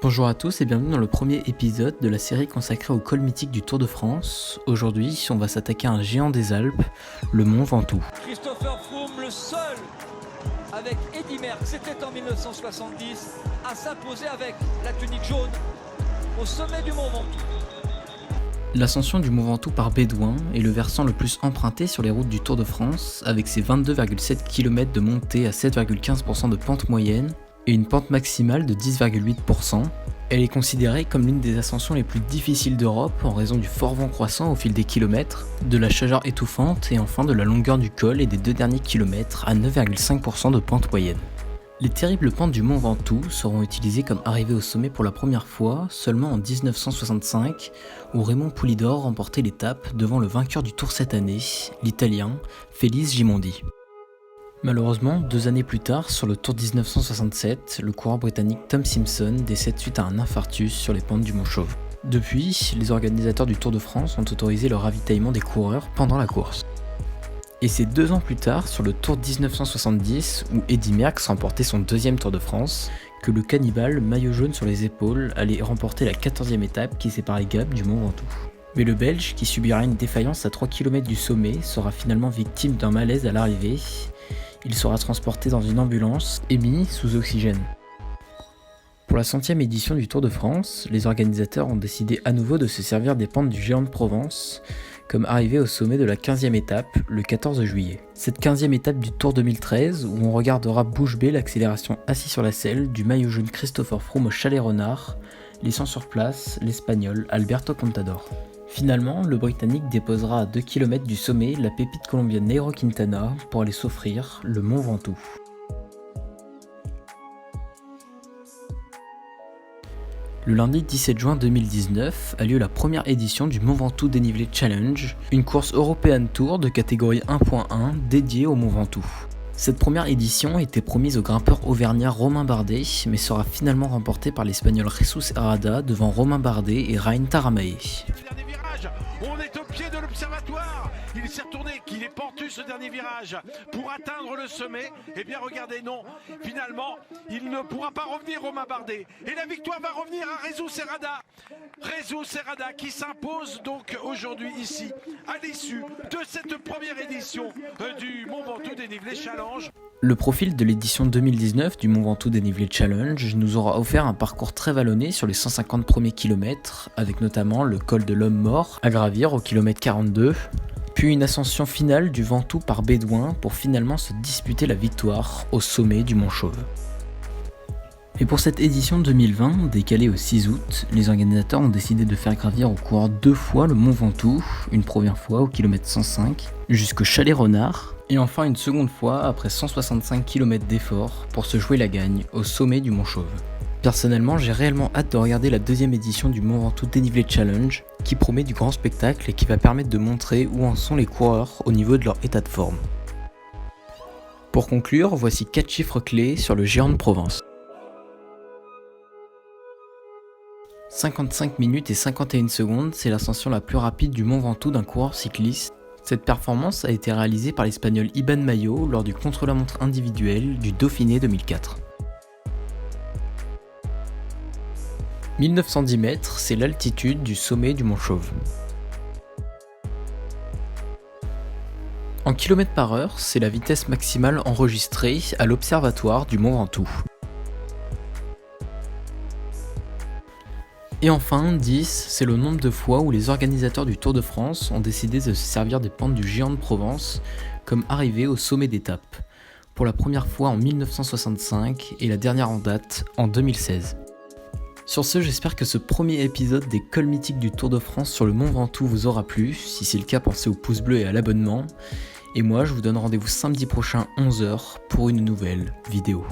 Bonjour à tous et bienvenue dans le premier épisode de la série consacrée au col mythique du Tour de France. Aujourd'hui, on va s'attaquer à un géant des Alpes, le Mont Ventoux. Christopher Froome, le seul, avec Eddy Merckx, c'était en 1970, à s'imposer avec la tunique jaune au sommet du Mont Ventoux. L'ascension du Mont Ventoux par Bédouin est le versant le plus emprunté sur les routes du Tour de France, avec ses 22,7 km de montée à 7,15% de pente moyenne et une pente maximale de 10,8%. Elle est considérée comme l'une des ascensions les plus difficiles d'Europe en raison du fort vent croissant au fil des kilomètres, de la chaleur étouffante et enfin de la longueur du col et des deux derniers kilomètres à 9,5% de pente moyenne. Les terribles pentes du Mont Ventoux seront utilisées comme arrivée au sommet pour la première fois seulement en 1965, où Raymond Poulidor remportait l'étape devant le vainqueur du Tour cette année, l'Italien Felice Gimondi. Malheureusement, 2 années plus tard, sur le Tour 1967, le coureur britannique Tom Simpson décède suite à un infarctus sur les pentes du Mont Chauve. Depuis, les organisateurs du Tour de France ont autorisé le ravitaillement des coureurs pendant la course. Et c'est 2 ans plus tard, sur le Tour 1970, où Eddy Merckx remportait son deuxième Tour de France, que le cannibale, maillot jaune sur les épaules, allait remporter la 14e étape qui sépare les Gap du Mont Ventoux. Mais le Belge, qui subira une défaillance à 3 km du sommet, sera finalement victime d'un malaise à l'arrivée. Il sera transporté dans une ambulance et mis sous oxygène. Pour la 100e édition du Tour de France, les organisateurs ont décidé à nouveau de se servir des pentes du Géant de Provence, comme arrivé au sommet de la 15e étape, le 14 juillet. Cette 15e étape du Tour 2013, où on regardera bouche bée l'accélération assis sur la selle du maillot jaune Christopher Froome au Chalet Renard, laissant sur place l'Espagnol Alberto Contador. Finalement, le Britannique déposera à 2 km du sommet la pépite colombienne Nairo Quintana pour aller s'offrir le Mont Ventoux. Le lundi 17 juin 2019 a lieu la première édition du Mont Ventoux Dénivelé Challenge, une course European Tour de catégorie 1.1 dédiée au Mont Ventoux. Cette première édition était promise au grimpeur auvergnat Romain Bardet, mais sera finalement remportée par l'Espagnol Jesus Herrada devant Romain Bardet et Rain Taramae. On est au pied de l'observatoire. Il s'est retourné, qu'il est pentu ce dernier virage pour atteindre le sommet. Eh bien regardez, non, finalement il ne pourra pas revenir, Romain Bardet, et la victoire va revenir à Jesus Herrada qui s'impose donc aujourd'hui ici à l'issue de cette première édition du Mont Ventoux Dénivelé Challenge. Le profil de l'édition 2019 du Mont Ventoux Dénivelé Challenge nous aura offert un parcours très vallonné sur les 150 premiers kilomètres, avec notamment le col de l'Homme Mort à gravir au kilomètre 42, puis une ascension finale du Ventoux par Bédouin pour finalement se disputer la victoire au sommet du Mont Chauve. Et pour cette édition 2020, décalée au 6 août, les organisateurs ont décidé de faire gravir aux coureurs 2 fois le Mont Ventoux, une première fois au kilomètre 105, jusqu'au Chalet Renard, et enfin une seconde fois après 165 km d'efforts pour se jouer la gagne au sommet du Mont Chauve. Personnellement, j'ai réellement hâte de regarder la 2e édition du Mont Ventoux Dénivelé Challenge, qui promet du grand spectacle et qui va permettre de montrer où en sont les coureurs au niveau de leur état de forme. Pour conclure, voici 4 chiffres clés sur le Géant de Provence. 55 minutes et 51 secondes, c'est l'ascension la plus rapide du Mont Ventoux d'un coureur cycliste. Cette performance a été réalisée par l'Espagnol Iban Mayo lors du contre-la-montre individuel du Dauphiné 2004. 1910 mètres, c'est l'altitude du sommet du Mont Chauve. En kilomètres par heure, c'est la vitesse maximale enregistrée à l'observatoire du Mont Ventoux. Et enfin, 10, c'est le nombre de fois où les organisateurs du Tour de France ont décidé de se servir des pentes du Géant de Provence comme arrivée au sommet d'étape, pour la première fois en 1965 et la dernière en date en 2016. Sur ce, j'espère que ce premier épisode des cols mythiques du Tour de France sur le Mont Ventoux vous aura plu. Si c'est le cas, pensez au pouce bleu et à l'abonnement. Et moi, je vous donne rendez-vous samedi prochain 11h pour une nouvelle vidéo.